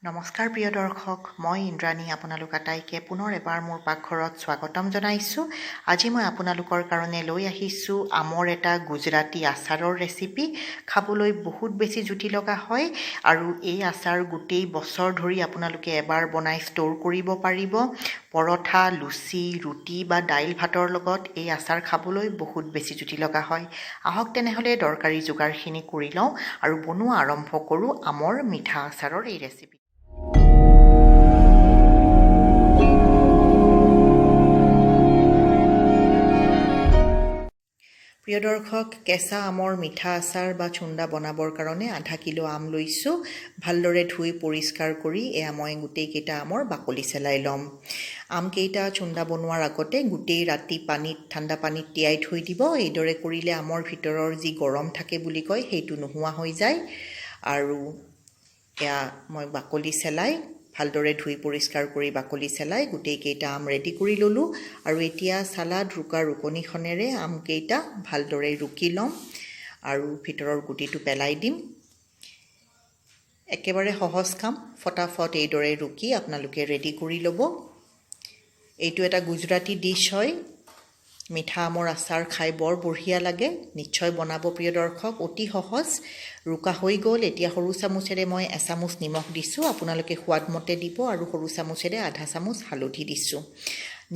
নমস্কাৰ প্ৰিয় দৰ্শক, মই ইন্দ্ৰাণী আপোনালোক আটাইকে পুনৰ এবাৰ মোৰ পাকঘৰত স্বাগতম জনাইছোঁ। আজি মই আপোনালোকৰ কাৰণে লৈ আহিছোঁ আমৰ এটা গুজৰাটী আচাৰৰ ৰেচিপি। খাবলৈ বহুত বেছি জুতি লগা হয় আৰু এই আচাৰ গোটেই বছৰ ধৰি আপোনালোকে এবাৰ বনাই ষ্ট'ৰ কৰিব পাৰিব। পৰঠা, লুচি, ৰুটি বা দাইল ভাতৰ লগত এই আচাৰ খাবলৈ বহুত বেছি জুতি লগা হয়। আহক তেনেহ'লে দৰকাৰী যোগাৰখিনি কৰি লওঁ আৰু বনোৱা আৰম্ভ কৰোঁ আমৰ মিঠা আচাৰৰ এই ৰেচিপি। প্ৰিয় দৰ্শক, কেঁচা আমৰ মিঠা আচাৰ বা চুণ্ডা বনাবৰ কাৰণে আধা কিলো আম লৈছোঁ। ভালদৰে ধুই পৰিষ্কাৰ কৰি এয়া মই গোটেইকেইটা আমৰ বাকলি চেলাই ল'ম। আমকেইটা চুণ্ডা বনোৱাৰ আগতে গোটেই ৰাতি ঠাণ্ডা পানীত তিয়াই থৈ দিব। এইদৰে কৰিলে আমৰ ভিতৰৰ যি গৰম থাকে বুলি কয় সেইটো নোহোৱা হৈ যায়। আৰু এয়া মই বাকলি চেলাই ভালদৰে ধুই পৰিষ্কাৰ কৰি বাকলি চেলাই গোটেইকেইটা আম ৰেডি কৰি ল'লোঁ। আৰু এতিয়া চালাড ৰুকনিখনেৰে আমকেইটা ভালদৰে ৰুকি ল'ম আৰু ভিতৰৰ গুটিটো পেলাই দিম। একেবাৰে সহজ কাম, ফটাফট এইদৰে ৰুকি আপোনালোকে ৰেডি কৰি ল'ব। এইটো এটা গুজৰাটী ডিছ হয়। মিঠা আমৰ আচাৰ খাই বৰ বঢ়িয়া লাগে, নিশ্চয় বনাব প্ৰিয় দৰ্শক, অতি সহজ। ৰুকা হৈ গ'ল। এতিয়া সৰু চামুচেৰে মই এচামুচ নিমখ দিছোঁ, আপোনালোকে সোৱাদমতে দিব, আৰু সৰু চামুচেৰে আধা চামুচ হালধি দিছোঁ।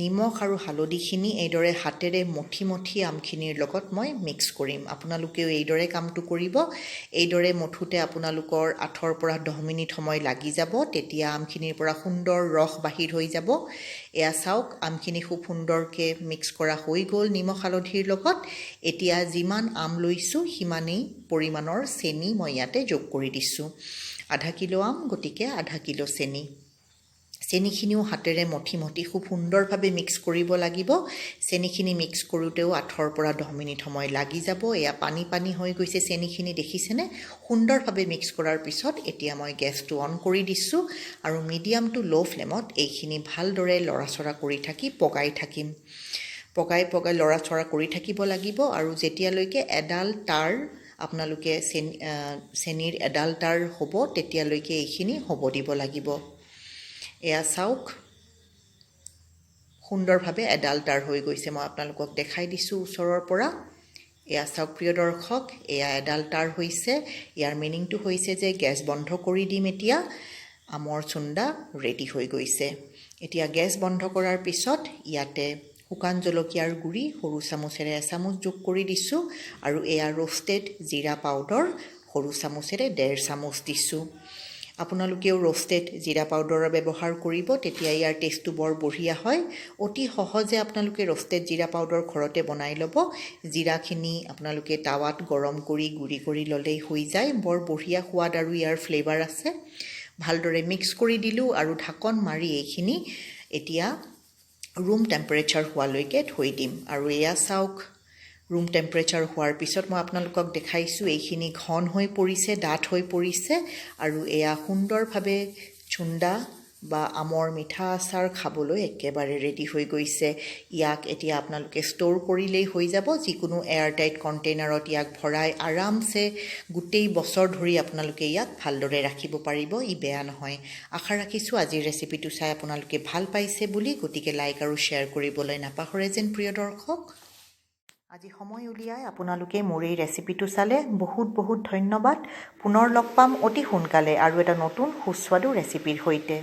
নিমখ আৰু হালধিখিনি এইদৰে হাতেৰে মঠি আমখিনিৰ লগত মই মিক্স কৰিম। আপোনালোকেও এইদৰে কামটো কৰিব। এইদৰে মঠোতে আপোনালোকৰ 8 পৰা 10 মিনিট সময় লাগি যাব। তেতিয়া আমখিনিৰ পৰা সুন্দৰ ৰস বাহিৰ হৈ যাব। এয়া চাওক, আমখিনি খুব সুন্দৰকৈ মিক্স কৰা হৈ গ'ল নিমখ হালধিৰ লগত। এতিয়া যিমান আম লৈছোঁ সিমানেই পৰিমাণৰ চেনি মই ইয়াতে যোগ কৰি দিছোঁ। আধা কিলো আম, গতিকে আধা কিলো চেনি। চেনিখিনিও হাতেৰে মঠি খুব সুন্দৰভাৱে মিক্স কৰিব লাগিব। চেনিখিনি মিক্স কৰোঁতেও 8 পৰা 10 মিনিট সময় লাগি যাব। এয়া পানী হৈ গৈছে চেনিখিনি, দেখিছেনে? সুন্দৰভাৱে মিক্স কৰাৰ পিছত এতিয়া মই গেছটো অন কৰি দিছোঁ আৰু মিডিয়াম টু ল' ফ্লেমত এইখিনি ভালদৰে লৰাচৰা কৰি পগাই থাকিম। পগাই লৰাচৰা কৰি থাকিব লাগিব। আৰু যেতিয়ালৈকে এডাল তাঁৰ আপোনালোকে চেনিৰ এডাল তাঁৰ হ'ব তেতিয়ালৈকে এইখিনি হ'ব দিব লাগিব। এয়া চাওক, সুন্দৰভাৱে এডাল তাঁৰ হৈ গৈছে। মই আপোনালোকক দেখাই দিছোঁ ওচৰৰ পৰা। এয়া চাওক প্ৰিয় দৰ্শক, এয়া এডাল তাঁৰ হৈছে। ইয়াৰ মিনিংটো হৈছে যে গেছ বন্ধ কৰি দিম। এতিয়া আমৰ চুণ্ডা ৰেডি হৈ গৈছে। এতিয়া গেছ বন্ধ কৰাৰ পিছত ইয়াতে শুকান জলকীয়াৰ গুড়ি সৰু চামুচেৰে এচামুচ যোগ কৰি দিছোঁ। আৰু এয়া ৰোষ্টেড জিৰা পাউডাৰ সৰু চামুচেৰে 1.5 চামুচ দিছোঁ। আপোনালোকেও ৰোষ্টেড জিৰা পাউডাৰৰ ব্যৱহাৰ কৰিব, তেতিয়া ইয়াৰ টেষ্টটো বৰ বঢ়িয়া হয়। অতি সহজে আপোনালোকে ৰোষ্টেড জিৰা পাউডাৰ ঘৰতে বনাই ল'ব। জিৰাখিনি আপোনালোকে টাৱাত গৰম কৰি গুড়ি কৰি ল'লেই হৈ যায়। বৰ বঢ়িয়া সোৱাদ আৰু ইয়াৰ ফ্লেভাৰ আছে। ভালদৰে মিক্স কৰি দিলোঁ আৰু ঢাকন মাৰি এইখিনি এতিয়া ৰুম টেম্পাৰেচাৰ হোৱালৈকে থৈ দিম। আৰু এয়া চাওক, ৰুম টেম্পাৰেচাৰ হোৱাৰ পিছত মই আপোনালোকক দেখাইছোঁ এইখিনি ঘন হৈ পৰিছে, ডাঠ হৈ পৰিছে। আৰু এয়া সুন্দৰভাৱে চুণ্ডা বা আমৰ মিঠা আচাৰ খাবলৈ একেবাৰে ৰেডি হৈ গৈছে। ইয়াক এতিয়া আপোনালোকে ষ্ট'ৰ কৰিলেই হৈ যাব। যিকোনো এয়াৰটাইট কণ্টেইনাৰত ইয়াক ভৰাই আৰামছে গোটেই বছৰ ধৰি আপোনালোকে ইয়াক ভালদৰে ৰাখিব পাৰিব। ই বেয়া নহয়। আশা ৰাখিছোঁ আজিৰ ৰেচিপিটো চাই আপোনালোকে ভাল পাইছে বুলি, গতিকে লাইক আৰু শ্বেয়াৰ কৰিবলৈ নাপাহৰে যেন প্ৰিয় দৰ্শক। আজি সময় উলিয়াই আপোনালোকে মোৰ এই ৰেচিপিটো চালে বহুত ধন্যবাদ। পুনৰ লগ পাম অতি সোনকালে আৰু এটা নতুন সুস্বাদু ৰেচিপিৰ সৈতে।